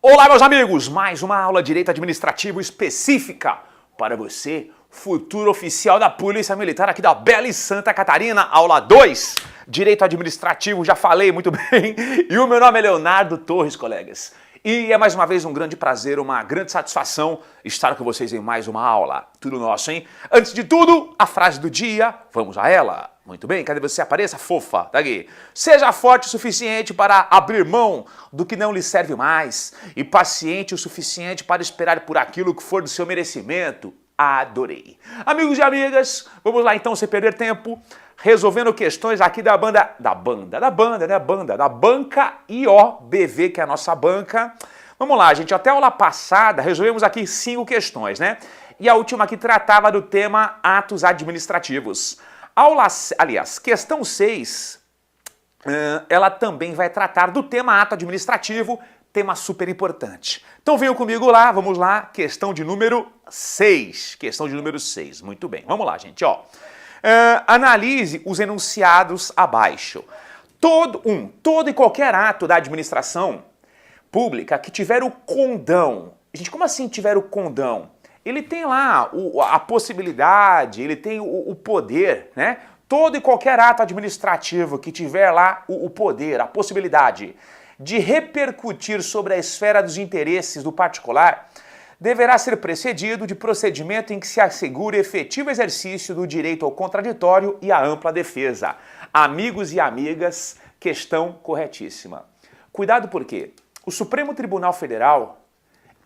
Olá, meus amigos! Mais uma aula de Direito Administrativo específica para você, futuro oficial da Polícia Militar aqui da bela e Santa Catarina. Aula 2, Direito Administrativo, já falei muito bem. E o meu nome é Leonardo Torres, colegas. E é mais uma vez um grande prazer, uma grande satisfação estar com vocês em mais uma aula. Tudo nosso, hein? Antes de tudo, a frase do dia, vamos a ela. Muito bem, cadê você? Apareça, fofa, tá aqui. Seja forte o suficiente para abrir mão do que não lhe serve mais e paciente o suficiente para esperar por aquilo que for do seu merecimento. Adorei. Amigos e amigas, vamos lá então, sem perder tempo, resolvendo questões aqui da banca IOBV, que é a nossa banca. Vamos lá, gente, até a aula passada resolvemos aqui 5 questões, né? E a última aqui tratava do tema atos administrativos. Questão 6, ela também vai tratar do tema ato administrativo, tema super importante. Então venham comigo lá, vamos lá, questão de número 6. Questão de número 6, muito bem. Vamos lá, gente, ó. Analise os enunciados abaixo. Todo e qualquer ato da administração pública que tiver o condão. Gente, como assim tiver o condão? Ele tem lá a possibilidade, ele tem o poder, né? Todo e qualquer ato administrativo que tiver lá o poder, a possibilidade de repercutir sobre a esfera dos interesses do particular, deverá ser precedido de procedimento em que se assegure efetivo exercício do direito ao contraditório e à ampla defesa. Amigos e amigas, questão corretíssima. Cuidado porque o Supremo Tribunal Federal,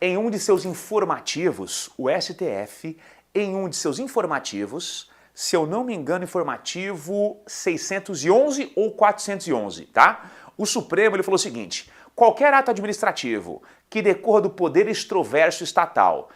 em um de seus informativos, o STF, em um de seus informativos, se eu não me engano, informativo 611 ou 411, tá? O Supremo ele falou o seguinte: qualquer ato administrativo que decorra do poder extroverso estatal,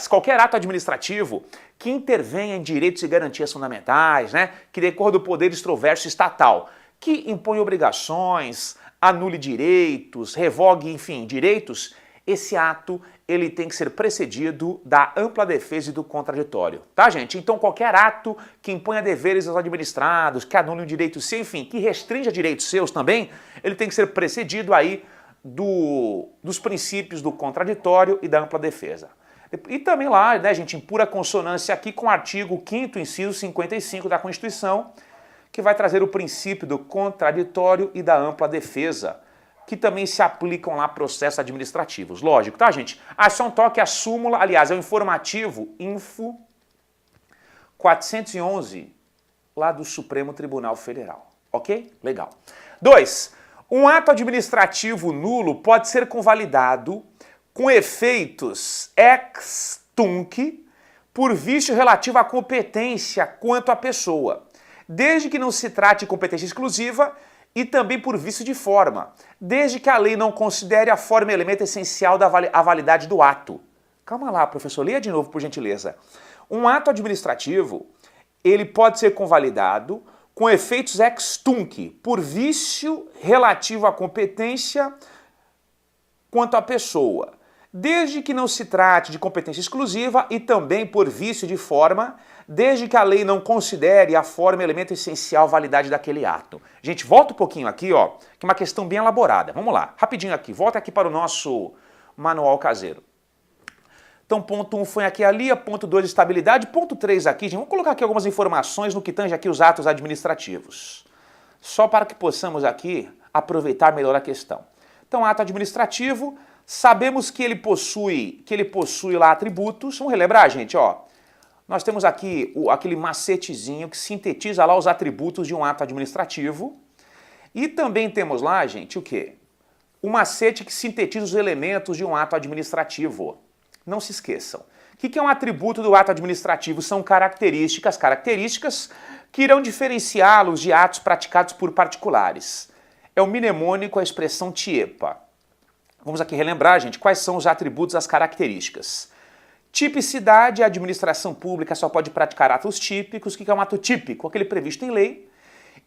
qualquer ato administrativo que intervenha em direitos e garantias fundamentais, né, que decorra do poder extroverso estatal, que impõe obrigações, anule direitos, revogue, enfim, direitos, esse ato ele tem que ser precedido da ampla defesa e do contraditório, tá, gente? Então qualquer ato que imponha deveres aos administrados, que anule um direito seu, enfim, que restrinja direitos seus também, ele tem que ser precedido aí dos princípios do contraditório e da ampla defesa. E também lá, né, gente, em pura consonância aqui com o artigo 5º, inciso 55 da Constituição, que vai trazer o princípio do contraditório e da ampla defesa, que também se aplicam lá a processos administrativos. Lógico, tá, gente? Só um toque, a súmula, aliás, é o informativo Info 411, lá do Supremo Tribunal Federal. Ok? Legal. 2. Um ato administrativo nulo pode ser convalidado com efeitos ex tunc por vício relativo à competência quanto à pessoa, desde que não se trate de competência exclusiva e também por vício de forma, desde que a lei não considere a forma elemento essencial da validade do ato. Calma lá, professor, leia de novo, por gentileza. Um ato administrativo, ele pode ser convalidado com efeitos ex tunc, por vício relativo à competência quanto à pessoa, desde que não se trate de competência exclusiva e também por vício de forma, desde que a lei não considere a forma elemento essencial validade daquele ato. Gente, volta um pouquinho aqui, ó, que é uma questão bem elaborada. Vamos lá, rapidinho aqui, volta aqui para o nosso manual caseiro. Então, ponto 1 foi aqui ali, ponto 2, estabilidade, ponto 3 aqui, gente, vamos colocar aqui algumas informações no que tange aqui os atos administrativos, só para que possamos aqui aproveitar melhor a questão. Então, ato administrativo, sabemos que ele possui lá atributos. Vamos relembrar, gente, ó. Nós temos aqui aquele macetezinho que sintetiza lá os atributos de um ato administrativo. E também temos lá, gente, o quê? O macete que sintetiza os elementos de um ato administrativo. Não se esqueçam. O que é um atributo do ato administrativo? São características que irão diferenciá-los de atos praticados por particulares. É o mnemônico, a expressão TIEPA. Vamos aqui relembrar, gente, quais são os atributos, as características. Tipicidade, a administração pública só pode praticar atos típicos. O que é um ato típico? Aquele previsto em lei.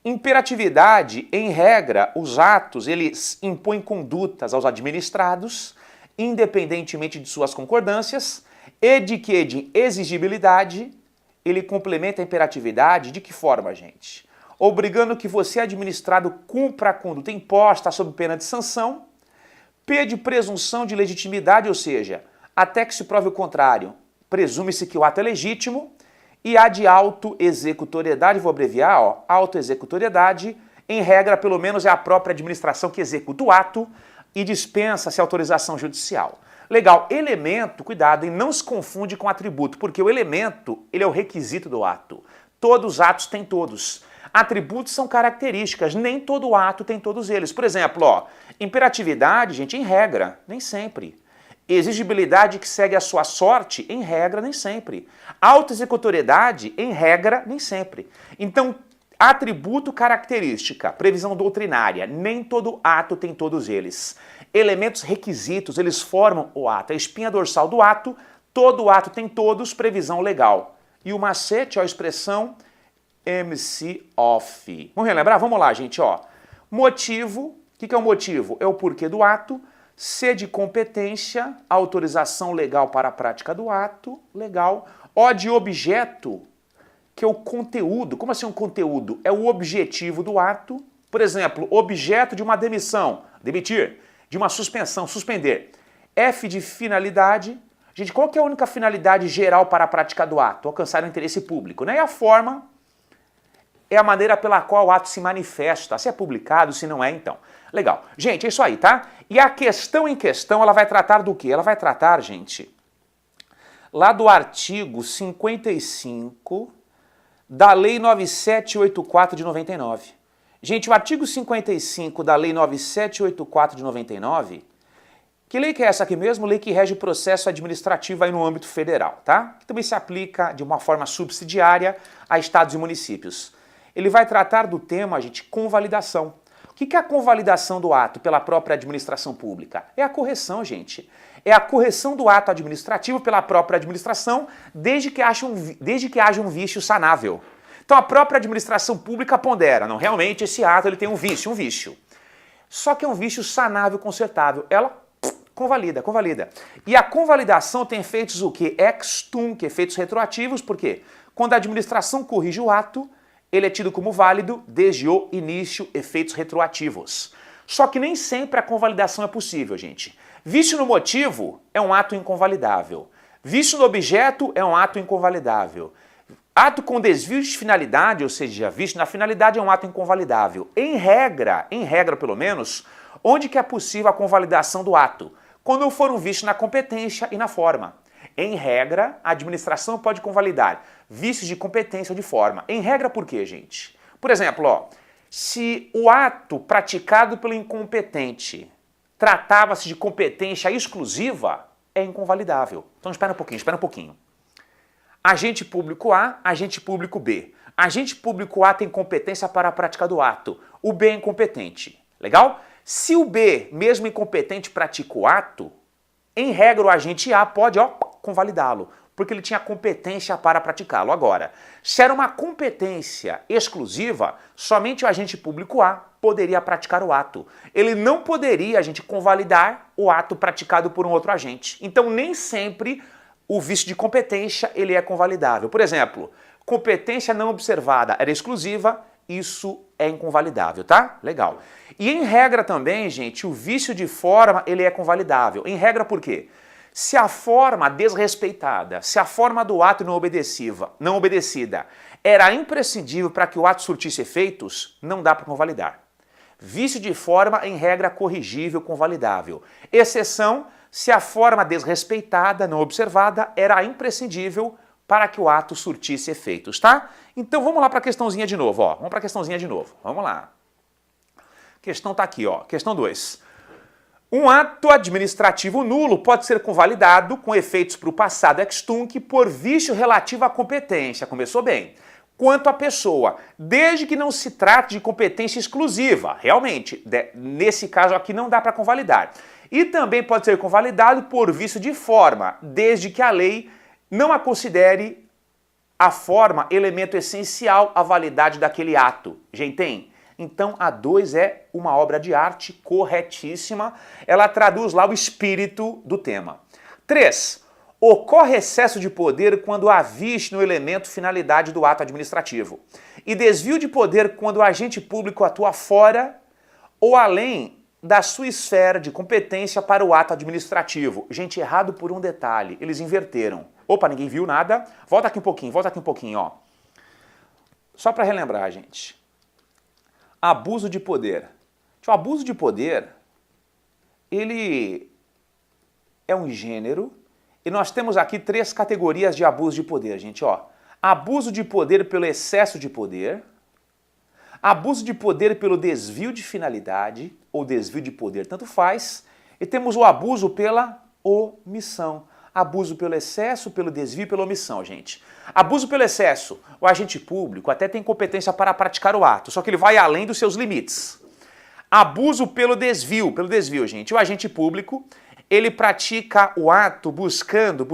Imperatividade, em regra, os atos, eles impõem condutas aos administrados, independentemente de suas concordâncias. E de exigibilidade, ele complementa a imperatividade de que forma, gente? Obrigando que você, administrado, cumpra a conduta imposta sob pena de sanção P de presunção de legitimidade, ou seja, até que se prove o contrário, presume-se que o ato é legítimo. E A de autoexecutoriedade, vou abreviar, ó, autoexecutoriedade, em regra, pelo menos é a própria administração que executa o ato e dispensa-se autorização judicial. Legal, elemento, cuidado, e não se confunde com atributo, porque o elemento, ele é o requisito do ato. Todos os atos têm todos. Atributos são características, nem todo ato tem todos eles. Por exemplo, ó, imperatividade, gente, em regra, nem sempre. Exigibilidade que segue a sua sorte, em regra, nem sempre. Autoexecutoriedade, em regra, nem sempre. Então, atributo, característica, previsão doutrinária, nem todo ato tem todos eles. Elementos requisitos, eles formam o ato. A espinha dorsal do ato, todo ato tem todos, previsão legal. E o macete, ó, a expressão MC off. Vamos relembrar? Vamos lá, gente, ó. Motivo, o que é o motivo? É o porquê do ato. C de competência, autorização legal para a prática do ato, legal. O de objeto, que é o conteúdo. Como assim um conteúdo? É o objetivo do ato. Por exemplo, objeto de uma demissão, demitir, de uma suspensão, suspender. F de finalidade. Gente, qual que é a única finalidade geral para a prática do ato? Alcançar o interesse público, né? E a forma é a maneira pela qual o ato se manifesta, se é publicado, se não é, então. Legal. Gente, é isso aí, tá? E a questão em questão, ela vai tratar do quê? Ela vai tratar, gente, lá do artigo 55 da Lei 9784 de 99. Gente, o artigo 55 da Lei 9784 de 99, que lei que é essa aqui mesmo? Lei que rege o processo administrativo aí no âmbito federal, tá? Que também se aplica de uma forma subsidiária a estados e municípios. Ele vai tratar do tema, gente, convalidação. O que é a convalidação do ato pela própria administração pública? É a correção, gente. É a correção do ato administrativo pela própria administração, desde que haja um vício sanável. Então a própria administração pública pondera, não, realmente esse ato ele tem um vício. Só que é um vício sanável, consertável. Ela convalida. E a convalidação tem efeitos o quê? Ex tunc, efeitos retroativos, por quê? Quando a administração corrige o ato, ele é tido como válido desde o início, efeitos retroativos. Só que nem sempre a convalidação é possível, gente. Vício no motivo é um ato inconvalidável. Vício no objeto é um ato inconvalidável. Ato com desvio de finalidade, ou seja, vício na finalidade é um ato inconvalidável. Em regra pelo menos, onde que é possível a convalidação do ato? Quando for um vício na competência e na forma. Em regra, a administração pode convalidar vícios de competência ou de forma. Em regra, por quê, gente? Por exemplo, ó, se o ato praticado pelo incompetente tratava-se de competência exclusiva, é inconvalidável. Então espera um pouquinho. Agente público A, agente público B. Agente público A tem competência para a prática do ato. O B é incompetente. Legal? Se o B, mesmo incompetente, pratica o ato, em regra o agente A pode, ó, convalidá-lo, porque ele tinha competência para praticá-lo. Agora, se era uma competência exclusiva, somente o agente público A poderia praticar o ato. Ele não poderia, convalidar o ato praticado por um outro agente. Então, nem sempre o vício de competência ele é convalidável. Por exemplo, competência não observada era exclusiva, isso é inconvalidável, tá? Legal. E em regra também, gente, o vício de forma ele é convalidável. Em regra por quê? Se a forma desrespeitada, se a forma do ato não obedecida era imprescindível para que o ato surtisse efeitos, não dá para convalidar. Vício de forma, em regra, corrigível, convalidável. Exceção, se a forma desrespeitada, não observada, era imprescindível para que o ato surtisse efeitos, tá? Então vamos lá para a questãozinha de novo, ó. Vamos para a questãozinha de novo. Vamos lá. A questão tá aqui, ó. Questão 2. Um ato administrativo nulo pode ser convalidado com efeitos para o passado ex tunc por vício relativo à competência. Começou bem. Quanto à pessoa, desde que não se trate de competência exclusiva. Realmente, nesse caso aqui não dá para convalidar. E também pode ser convalidado por vício de forma, desde que a lei não a considere a forma elemento essencial à validade daquele ato. Gente, então a 2 é uma obra de arte corretíssima. Ela traduz lá o espírito do tema. 3. Ocorre excesso de poder quando há vício no elemento finalidade do ato administrativo. E desvio de poder quando o agente público atua fora ou além da sua esfera de competência para o ato administrativo. Gente, errado por um detalhe, eles inverteram. Opa, ninguém viu nada? Volta aqui um pouquinho, ó. Só para relembrar, gente. Abuso de poder. O abuso de poder, ele é um gênero e nós temos aqui 3 categorias de abuso de poder, gente, ó. Abuso de poder pelo excesso de poder, abuso de poder pelo desvio de finalidade, ou desvio de poder, tanto faz, e temos o abuso pela omissão. Abuso pelo excesso, pelo desvio e pela omissão, gente. Abuso pelo excesso, o agente público até tem competência para praticar o ato, só que ele vai além dos seus limites. Abuso pelo desvio, gente, o agente público, ele pratica o ato buscando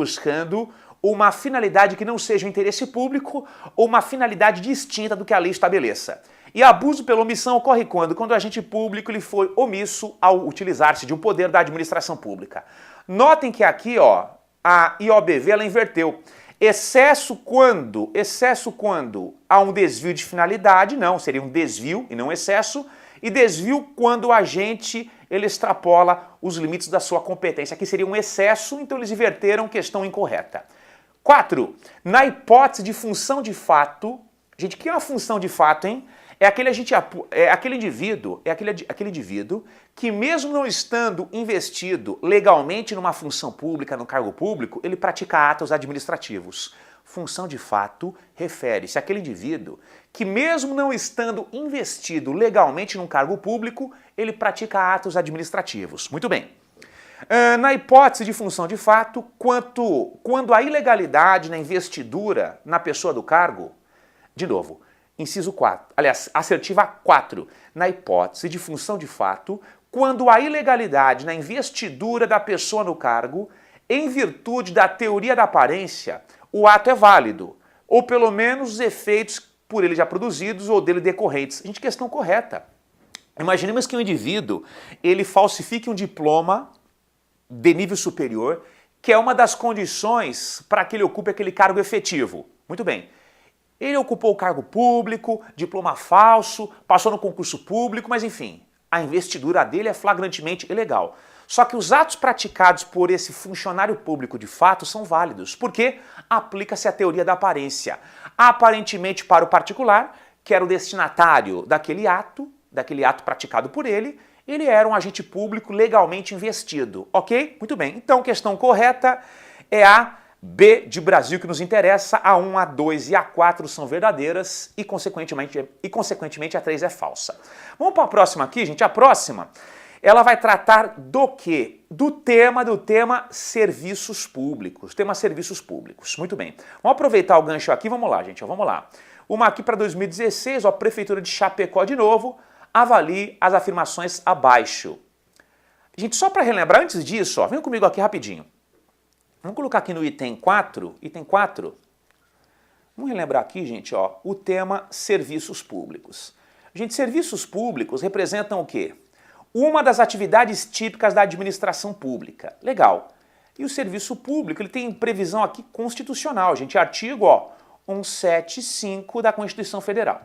uma finalidade que não seja o interesse público ou uma finalidade distinta do que a lei estabeleça. E abuso pela omissão ocorre quando? Quando o agente público ele foi omisso ao utilizar-se de um poder da administração pública. Notem que aqui, ó, a IOBV ela inverteu. Excesso quando há um desvio de finalidade, não, seria um desvio e não excesso, e desvio quando o agente ele extrapola os limites da sua competência. Aqui seria um excesso, então eles inverteram, questão incorreta. 4. Na hipótese de função de fato, gente, o que é uma função de fato, hein? É aquele indivíduo que mesmo não estando investido legalmente numa função pública, no cargo público, ele pratica atos administrativos. Função de fato refere-se àquele indivíduo que mesmo não estando investido legalmente num cargo público, ele pratica atos administrativos. Muito bem. Na hipótese de função de fato, quando a ilegalidade na investidura na pessoa do cargo, de novo, inciso 4, aliás, assertiva 4, na hipótese de função de fato, quando a ilegalidade na investidura da pessoa no cargo, em virtude da teoria da aparência, o ato é válido, ou pelo menos os efeitos por ele já produzidos ou dele decorrentes. Gente, questão correta. Imaginemos que um indivíduo, ele falsifique um diploma de nível superior, que é uma das condições para que ele ocupe aquele cargo efetivo. Muito bem. Ele ocupou o cargo público, diploma falso, passou no concurso público, mas enfim, a investidura dele é flagrantemente ilegal. Só que os atos praticados por esse funcionário público de fato são válidos, porque aplica-se a teoria da aparência. Aparentemente para o particular, que era o destinatário daquele ato praticado por ele, ele era um agente público legalmente investido, ok? Muito bem, então questão correta é a B de Brasil que nos interessa, a 1, a 2 e a 4 são verdadeiras e consequentemente a 3 é falsa. Vamos para a próxima aqui, gente, a próxima, ela vai tratar do quê? Do tema serviços públicos, tema serviços públicos, muito bem. Vamos aproveitar o gancho aqui, vamos lá, gente, vamos lá. Uma aqui para 2016, a Prefeitura de Chapecó de novo, avalie as afirmações abaixo. Gente, só para relembrar, antes disso, ó, vem comigo aqui rapidinho. Vamos colocar aqui no item 4, vamos relembrar aqui, gente, ó, o tema serviços públicos. Gente, serviços públicos representam o quê? Uma das atividades típicas da administração pública. Legal. E o serviço público, ele tem previsão aqui constitucional, gente, artigo, ó, 175 da Constituição Federal.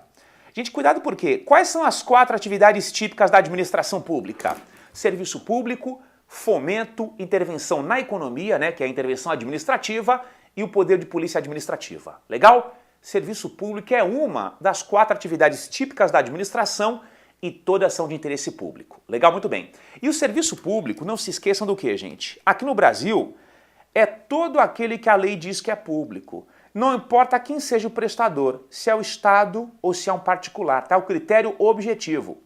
Gente, cuidado por quê? Quais são as 4 atividades típicas da administração pública? Serviço público, fomento, intervenção na economia, né, que é a intervenção administrativa, e o poder de polícia administrativa. Legal? Serviço público é uma das 4 atividades típicas da administração e todas são de interesse público. Legal? Muito bem. E o serviço público, não se esqueçam do que, gente? Aqui no Brasil, é todo aquele que a lei diz que é público. Não importa quem seja o prestador, se é o Estado ou se é um particular, tá? O critério objetivo.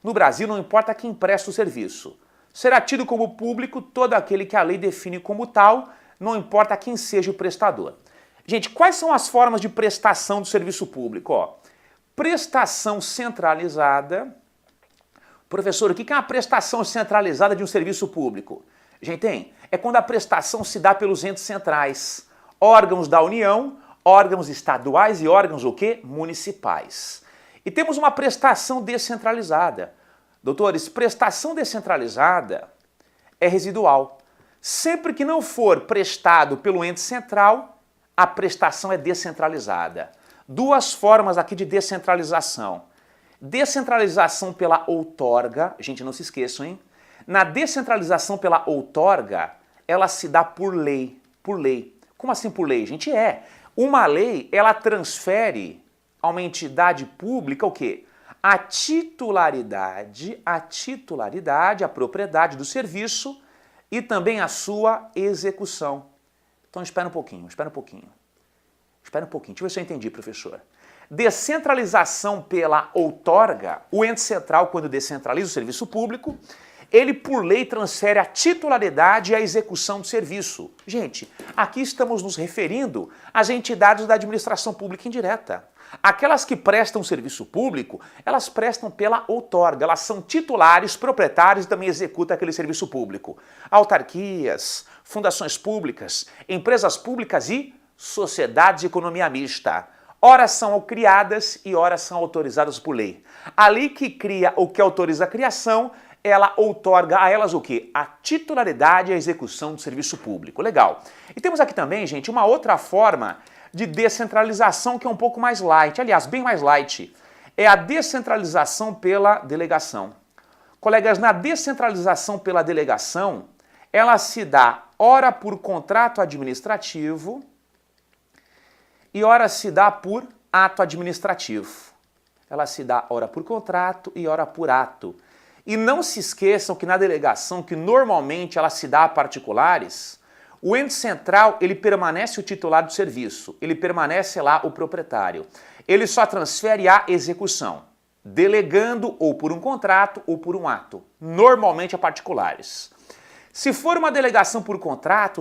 No Brasil, não importa quem presta o serviço. Será tido como público todo aquele que a lei define como tal, não importa quem seja o prestador. Gente, quais são as formas de prestação do serviço público? Ó, prestação centralizada. Professor, o que é uma prestação centralizada de um serviço público? Gente, é quando a prestação se dá pelos entes centrais, órgãos da União, órgãos estaduais e órgãos o quê? Municipais. E temos uma prestação descentralizada. Doutores, prestação descentralizada é residual. Sempre que não for prestado pelo ente central, a prestação é descentralizada. 2 formas aqui de descentralização. Descentralização pela outorga, gente, não se esqueçam, hein? Na descentralização pela outorga, ela se dá por lei. Por lei. Como assim por lei, gente? Uma lei, ela transfere a uma entidade pública o quê? A titularidade, a propriedade do serviço e também a sua execução. Então espera um pouquinho. Deixa eu ver se eu entendi, professor. Descentralização pela outorga, o ente central, quando descentraliza o serviço público, ele, por lei, transfere a titularidade e a execução do serviço. Gente, aqui estamos nos referindo às entidades da administração pública indireta. Aquelas que prestam serviço público, elas prestam pela outorga, elas são titulares, proprietários e também executam aquele serviço público. Autarquias, fundações públicas, empresas públicas e sociedades de economia mista. Ora são criadas e ora são autorizadas por lei. A lei que cria ou que autoriza a criação, ela outorga a elas o quê? A titularidade e a execução do serviço público. Legal. E temos aqui também, gente, uma outra forma de descentralização que é um pouco mais light, aliás, bem mais light. É a descentralização pela delegação. Colegas, na descentralização pela delegação, ela se dá ora por contrato administrativo e ora se dá por ato administrativo. Ela se dá ora por contrato e ora por ato. E não se esqueçam que na delegação, que normalmente ela se dá a particulares, o ente central, ele permanece o titular do serviço, ele permanece lá o proprietário. Ele só transfere a execução, delegando ou por um contrato ou por um ato, normalmente a particulares. Se for uma delegação por contrato,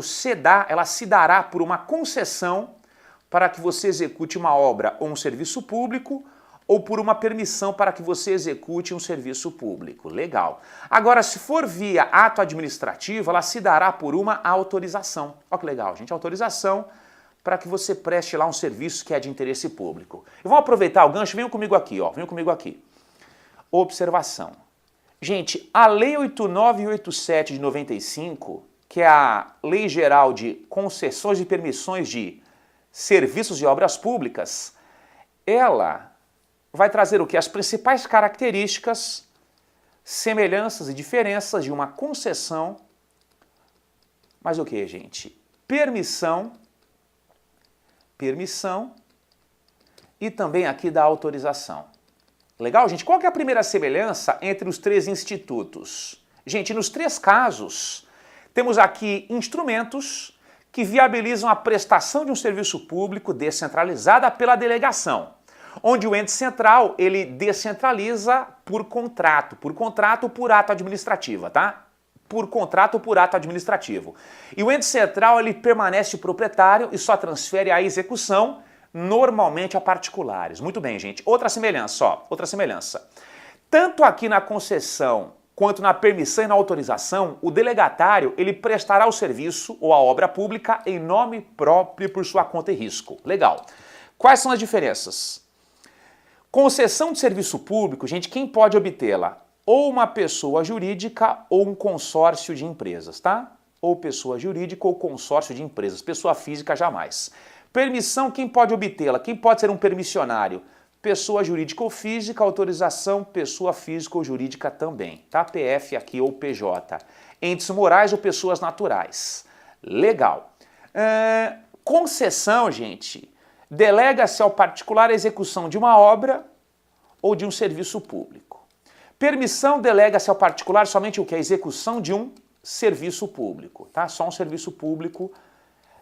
ela se dará por uma concessão para que você execute uma obra ou um serviço público, ou por uma permissão para que você execute um serviço público. Legal. Agora, se for via ato administrativo, ela se dará por uma autorização. Olha que legal, gente. Autorização para que você preste lá um serviço que é de interesse público. E vamos aproveitar o gancho, venham comigo aqui, ó. Venham comigo aqui. Observação. Gente, a Lei 89 e 87 de 95, que é a Lei Geral de Concessões e Permissões de Serviços e Obras Públicas, ela vai trazer o que? As principais características, semelhanças e diferenças de uma concessão, mas o que, gente? Permissão e também aqui da autorização. Legal, gente? Qual que é a primeira semelhança entre os três institutos? Gente, nos três casos, temos aqui instrumentos que viabilizam a prestação de um serviço público descentralizada pela delegação, onde o ente central, ele descentraliza por contrato ou por ato administrativo, tá? Por contrato ou por ato administrativo. E o ente central, ele permanece proprietário e só transfere a execução, normalmente a particulares. Muito bem, gente. Outra semelhança, ó, outra semelhança. Tanto aqui na concessão quanto na permissão e na autorização, o delegatário, ele prestará o serviço ou a obra pública em nome próprio por sua conta e risco. Legal. Quais são as diferenças? Concessão de serviço público, gente, quem pode obtê-la? Ou uma pessoa jurídica ou um consórcio de empresas, tá? Ou pessoa jurídica ou consórcio de empresas, pessoa física jamais. Permissão, quem pode obtê-la? Quem pode ser um permissionário? Pessoa jurídica ou física, autorização, pessoa física ou jurídica também, tá? PF aqui ou PJ. Entes morais ou pessoas naturais. Legal. Concessão, gente, delega-se ao particular a execução de uma obra ou de um serviço público. Permissão delega-se ao particular somente o que? A execução de um serviço público, tá? Só um serviço público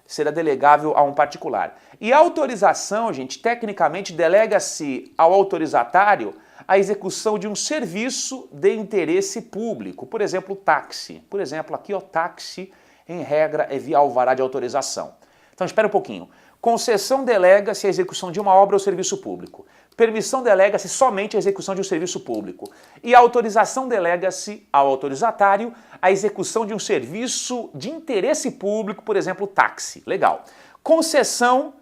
será delegável a um particular. E a autorização, gente, tecnicamente delega-se ao autorizatário a execução de um serviço de interesse público, por exemplo, táxi. Por exemplo, aqui, ó, táxi, em regra, é via alvará de autorização. Então, espera um pouquinho. Concessão delega-se a execução de uma obra ou serviço público. Permissão delega-se somente a execução de um serviço público. E a autorização delega-se ao autorizatário a execução de um serviço de interesse público, por exemplo, táxi. Legal. Concessão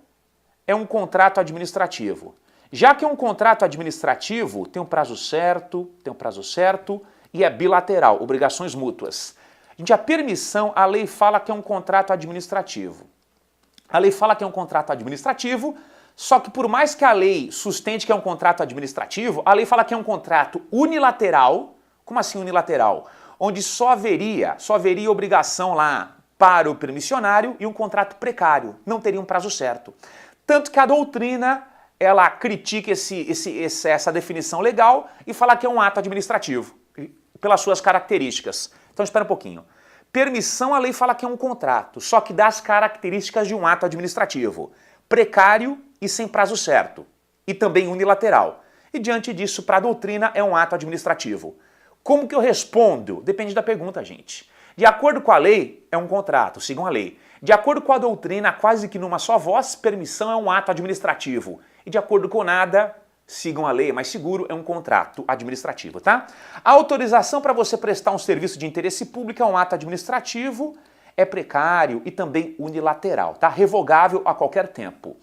é um contrato administrativo. Já que é um contrato administrativo, tem um prazo certo e é bilateral, obrigações mútuas. Gente, a permissão, a lei fala que é um contrato administrativo. A lei fala que é um contrato administrativo, Só que por mais que a lei sustente que é um contrato administrativo, a lei fala que é um contrato unilateral. Como assim unilateral? Onde só haveria obrigação lá para o permissionário e um contrato precário. Não teria um prazo certo. Tanto que a doutrina, ela critica essa definição legal e fala que é um ato administrativo, pelas suas características. Então espera um pouquinho. Permissão, a lei fala que é um contrato, só que dá as características de um ato administrativo. Precário e sem prazo certo. E também unilateral. E diante disso, para a doutrina, é um ato administrativo. Como que eu respondo? Depende da pergunta, gente. De acordo com a lei, é um contrato, sigam a lei. De acordo com a doutrina, quase que numa só voz, permissão é um ato administrativo. E de acordo com nada, sigam a lei, é mais seguro, é um contrato administrativo, tá? A autorização para você prestar um serviço de interesse público é um ato administrativo, é precário e também unilateral, tá? Revogável a qualquer tempo.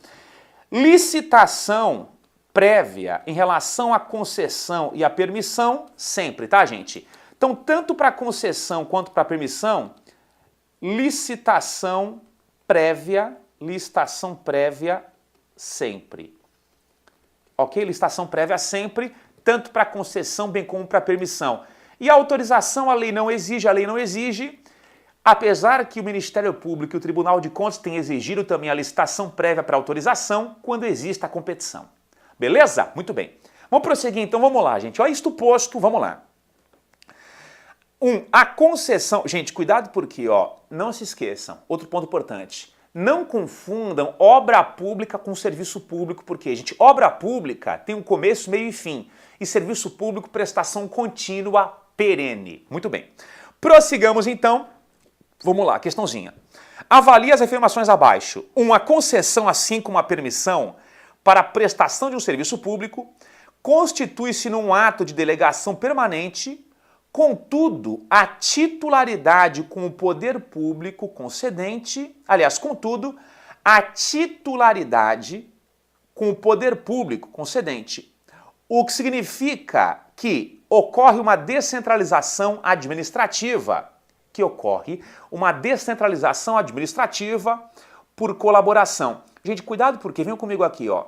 Licitação prévia em relação à concessão e à permissão, sempre, tá, gente? Então, tanto para concessão quanto para permissão, licitação prévia sempre. Ok? Licitação prévia sempre, tanto para concessão bem como para permissão. E a autorização a lei não exige, apesar que o Ministério Público e o Tribunal de Contas têm exigido também a licitação prévia para autorização quando existe a competição. Beleza? Muito bem. Vamos prosseguir então, vamos lá, gente. Ó, isto posto, vamos lá. A concessão... Gente, cuidado porque, ó, não se esqueçam, outro ponto importante. Não confundam obra pública com serviço público, porque, gente, obra pública tem um começo, meio e fim. E serviço público, prestação contínua, perene. Muito bem. Prossigamos então. Vamos lá, questãozinha. Avalie as afirmações abaixo. Uma concessão, assim como a permissão, para a prestação de um serviço público, constitui-se num ato de delegação permanente, contudo, a titularidade com o poder público concedente, contudo, a titularidade com o poder público concedente, o que significa que ocorre uma descentralização administrativa, por colaboração. Gente, cuidado porque, venham comigo aqui, ó.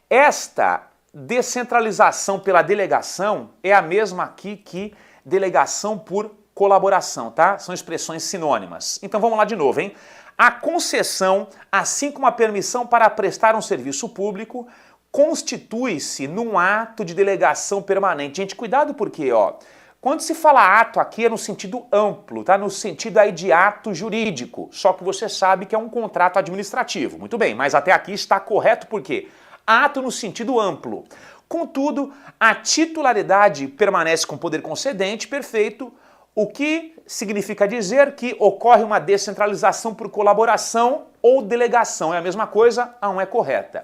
Esta descentralização pela delegação é a mesma aqui que delegação por colaboração, tá? São expressões sinônimas. Então vamos lá de novo, hein? A concessão, assim como a permissão para prestar um serviço público, constitui-se num ato de delegação permanente. Gente, cuidado porque, ó, quando se fala ato aqui é no sentido amplo, tá? No sentido aí de ato jurídico, só que você sabe que é um contrato administrativo. Muito bem, mas até aqui está correto porque ato no sentido amplo. Contudo, a titularidade permanece com o poder concedente, perfeito, o que significa dizer que ocorre uma descentralização por colaboração ou delegação. É a mesma coisa, a um é correta.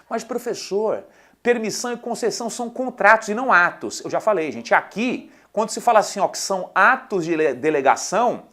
Mas, professor, permissão e concessão são contratos e não atos. Eu já falei, gente, aqui, quando se fala assim, ó, que são atos de delegação,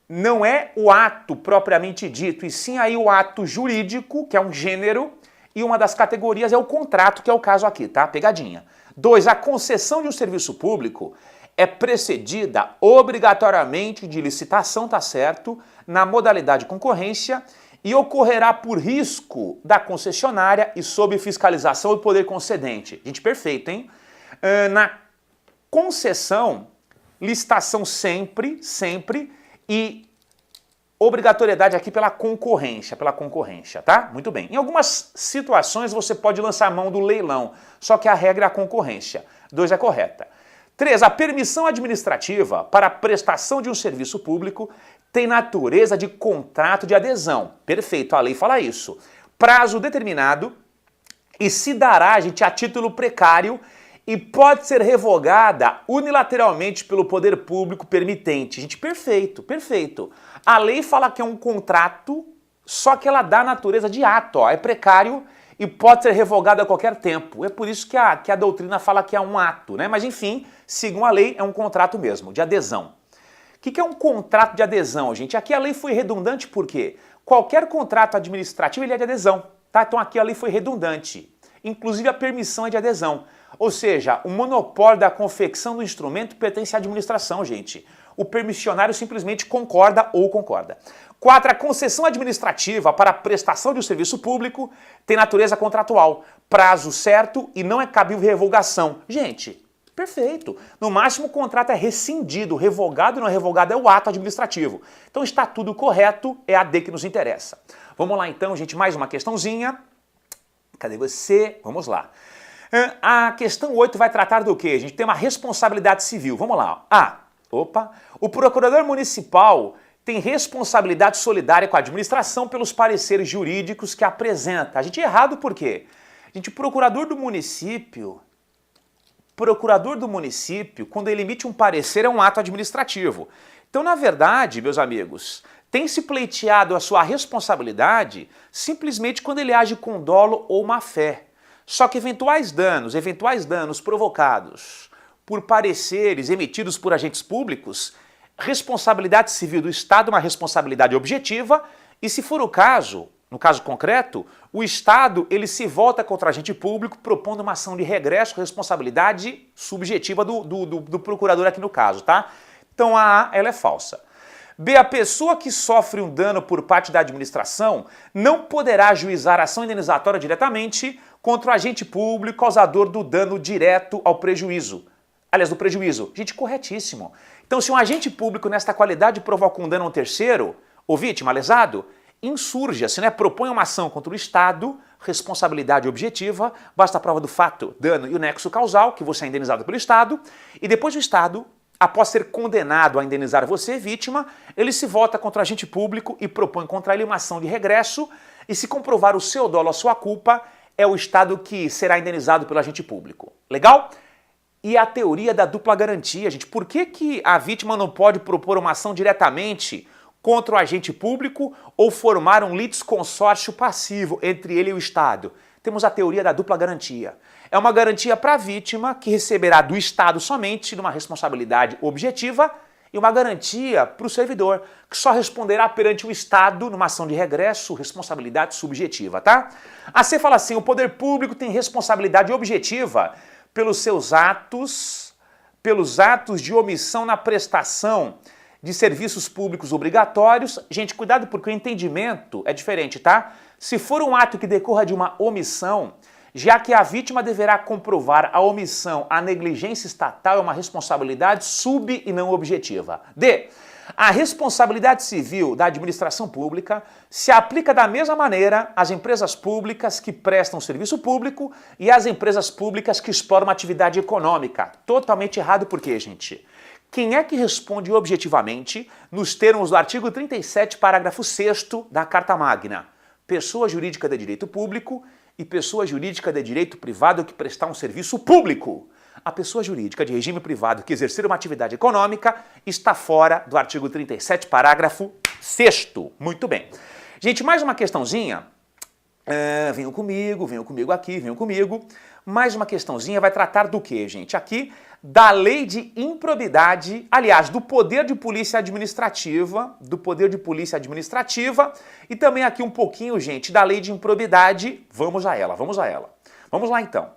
não é o ato propriamente dito, e sim aí o ato jurídico, que é um gênero, e uma das categorias é o contrato, que é o caso aqui, tá? Pegadinha. 2. A concessão de um serviço público é precedida obrigatoriamente de licitação, tá certo? Na modalidade concorrência e ocorrerá por risco da concessionária e sob fiscalização do poder concedente. Gente, perfeito, hein? Na concessão, licitação sempre, e obrigatoriedade aqui pela concorrência, tá? Muito bem. Em algumas situações você pode lançar a mão do leilão, só que a regra é a concorrência. 2 é correta. 3. A permissão administrativa para a prestação de um serviço público tem natureza de contrato de adesão. Perfeito, a lei fala isso. Prazo determinado e se dará, gente, a título precário e pode ser revogada unilateralmente pelo poder público permitente. Gente, perfeito. A lei fala que é um contrato, só que ela dá a natureza de ato, ó, é precário e pode ser revogado a qualquer tempo. É por isso que a doutrina fala que é um ato, né? Mas enfim, segundo a lei, é um contrato mesmo, de adesão. O que é um contrato de adesão, gente? Aqui a lei foi redundante porque qualquer contrato administrativo ele é de adesão, tá? Então aqui a lei foi redundante. Inclusive a permissão é de adesão. Ou seja, o monopólio da confecção do instrumento pertence à administração, gente. o permissionário simplesmente concorda ou concorda. 4. A concessão administrativa para a prestação de um serviço público tem natureza contratual, prazo certo e não é cabível revogação. Gente, perfeito. No máximo o contrato é rescindido, revogado e não revogado é o ato administrativo. Então está tudo correto, é a D que nos interessa. Vamos lá então, gente, mais uma questãozinha. Cadê você? Vamos lá. A questão 8 vai tratar do quê? A gente tem uma responsabilidade civil. Vamos lá. O procurador municipal tem responsabilidade solidária com a administração pelos pareceres jurídicos que apresenta. A gente é errado por quê? Gente, o procurador do município, quando ele emite um parecer, é um ato administrativo. Então, na verdade, meus amigos, tem se pleiteado a sua responsabilidade simplesmente quando ele age com dolo ou má fé. Só que eventuais danos provocados por pareceres emitidos por agentes públicos, responsabilidade civil do Estado é uma responsabilidade objetiva e, se for o caso, no caso concreto, o Estado ele se volta contra o agente público propondo uma ação de regresso, responsabilidade subjetiva do procurador aqui no caso, tá? Então a A ela é falsa. B. A pessoa que sofre um dano por parte da administração não poderá ajuizar ação indenizatória diretamente contra o agente público causador do dano direto ao prejuízo. Aliás, do prejuízo. Gente, corretíssimo. Então, se um agente público nesta qualidade provoca um dano a um terceiro, ou vítima, lesado, insurja-se, né? Propõe uma ação contra o Estado, responsabilidade objetiva, basta a prova do fato, dano e o nexo causal, que você é indenizado pelo Estado, e depois o Estado, após ser condenado a indenizar você, vítima, ele se volta contra o agente público e propõe contra ele uma ação de regresso, e se comprovar o seu dolo, a sua culpa, é o Estado que será indenizado pelo agente público. Legal? E a teoria da dupla garantia, gente. Por que a vítima não pode propor uma ação diretamente contra o agente público ou formar um litisconsórcio passivo entre ele e o Estado? Temos a teoria da dupla garantia. É uma garantia para a vítima que receberá do Estado somente numa responsabilidade objetiva e uma garantia para o servidor, que só responderá perante o Estado numa ação de regresso, responsabilidade subjetiva, tá? A C fala assim, o poder público tem responsabilidade objetiva pelos seus atos, de omissão na prestação de serviços públicos obrigatórios. Gente, cuidado porque o entendimento é diferente, tá? Se for um ato que decorra de uma omissão, já que a vítima deverá comprovar a omissão, a negligência estatal é uma responsabilidade sub e não objetiva. D. A responsabilidade civil da administração pública se aplica da mesma maneira às empresas públicas que prestam serviço público e às empresas públicas que exploram uma atividade econômica. Totalmente errado por quê, gente? Quem é que responde objetivamente nos termos do artigo 37, parágrafo 6º da Carta Magna? Pessoa jurídica de direito público e pessoa jurídica de direito privado que prestar um serviço público. A pessoa jurídica de regime privado que exercer uma atividade econômica está fora do artigo 37, parágrafo 6º. Muito bem. Gente, mais uma questãozinha. Venham comigo aqui, venham comigo. Mais uma questãozinha vai tratar do quê, gente? Aqui, da lei de improbidade, aliás, do poder de polícia administrativa, e também aqui um pouquinho, gente, da lei de improbidade. Vamos a ela. Vamos lá, então.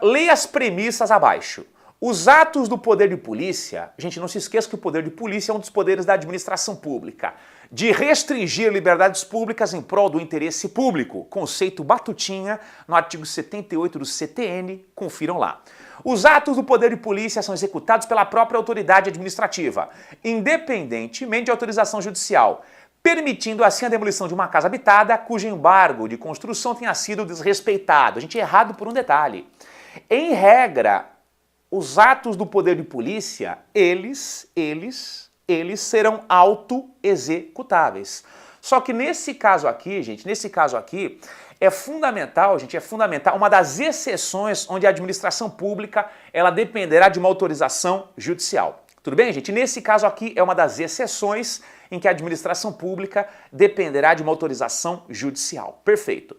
Leia as premissas abaixo. Os atos do poder de polícia, gente, não se esqueça que o poder de polícia é um dos poderes da administração pública, de restringir liberdades públicas em prol do interesse público, conceito Batutinha, no artigo 78 do CTN, confiram lá. Os atos do poder de polícia são executados pela própria autoridade administrativa, independentemente de autorização judicial, permitindo assim a demolição de uma casa habitada cujo embargo de construção tenha sido desrespeitado. A gente é errado por um detalhe. Em regra, os atos do poder de polícia, eles serão auto-executáveis. Só que nesse caso aqui, gente, é fundamental, uma das exceções onde a administração pública, ela dependerá de uma autorização judicial. Tudo bem, gente? Nesse caso aqui é uma das exceções em que a administração pública dependerá de uma autorização judicial. Perfeito.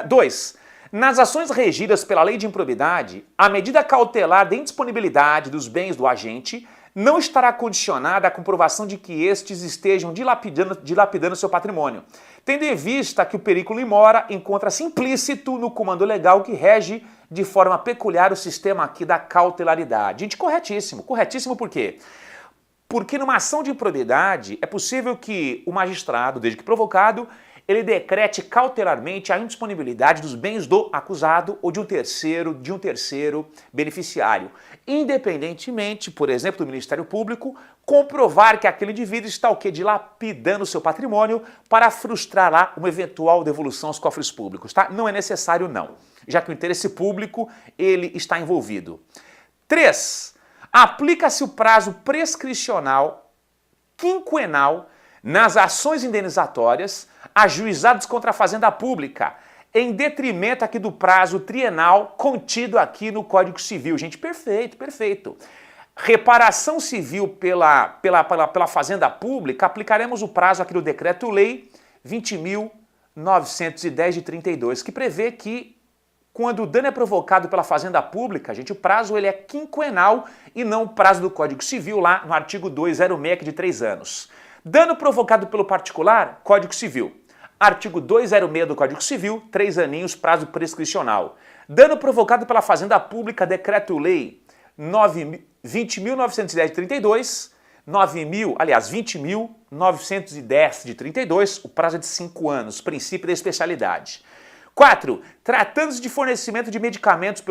2. Nas ações regidas pela lei de improbidade, a medida cautelar de indisponibilidade dos bens do agente não estará condicionada à comprovação de que estes estejam dilapidando seu patrimônio, tendo em vista que o perículo in mora encontra-se implícito no comando legal que rege de forma peculiar o sistema aqui da cautelaridade. Gente, corretíssimo por quê? Porque numa ação de improbidade é possível que o magistrado, desde que provocado, ele decrete cautelarmente a indisponibilidade dos bens do acusado ou de um terceiro beneficiário, independentemente, por exemplo, do Ministério Público comprovar que aquele indivíduo está o quê? Dilapidando seu patrimônio para frustrar lá uma eventual devolução aos cofres públicos, tá? Não é necessário não, já que o interesse público ele está envolvido. 3. Aplica-se o prazo prescricional quinquenal nas ações indenizatórias ajuizadas contra a Fazenda Pública, em detrimento aqui do prazo trienal contido aqui no Código Civil. Gente, perfeito, perfeito. Reparação civil pela Fazenda Pública, aplicaremos o prazo aqui do Decreto-Lei 20.910 de 32, que prevê que quando o dano é provocado pela Fazenda Pública, gente, o prazo ele é quinquenal e não o prazo do Código Civil lá no artigo 206, que é de 3 anos. Dano provocado pelo particular, Código Civil. Artigo 206 do Código Civil, 3 aninhos, prazo prescricional. Dano provocado pela Fazenda Pública, Decreto-Lei 20.910 de 32, 20.910 de 32, o prazo é de 5 anos, princípio da especialidade. 4. Tratando-se de fornecimento de medicamentos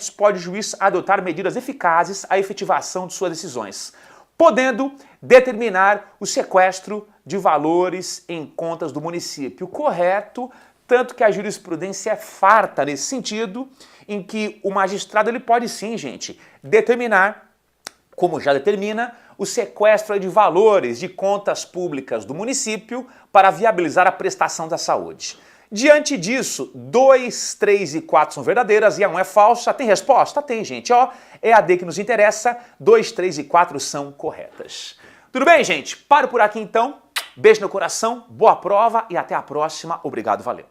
pode o juiz adotar medidas eficazes à efetivação de suas decisões, podendo determinar o sequestro de valores em contas do município. Correto, tanto que a jurisprudência é farta nesse sentido, em que o magistrado ele pode sim, gente, determinar, como já determina, o sequestro de valores de contas públicas do município para viabilizar a prestação da saúde. Diante disso, 2, 3 e 4 são verdadeiras e a 1 é falsa. Tem resposta? Tem, gente. Ó, é a D que nos interessa. 2, 3 e 4 são corretas. Tudo bem, gente? Paro por aqui então. Beijo no coração, boa prova e até a próxima. Obrigado, valeu.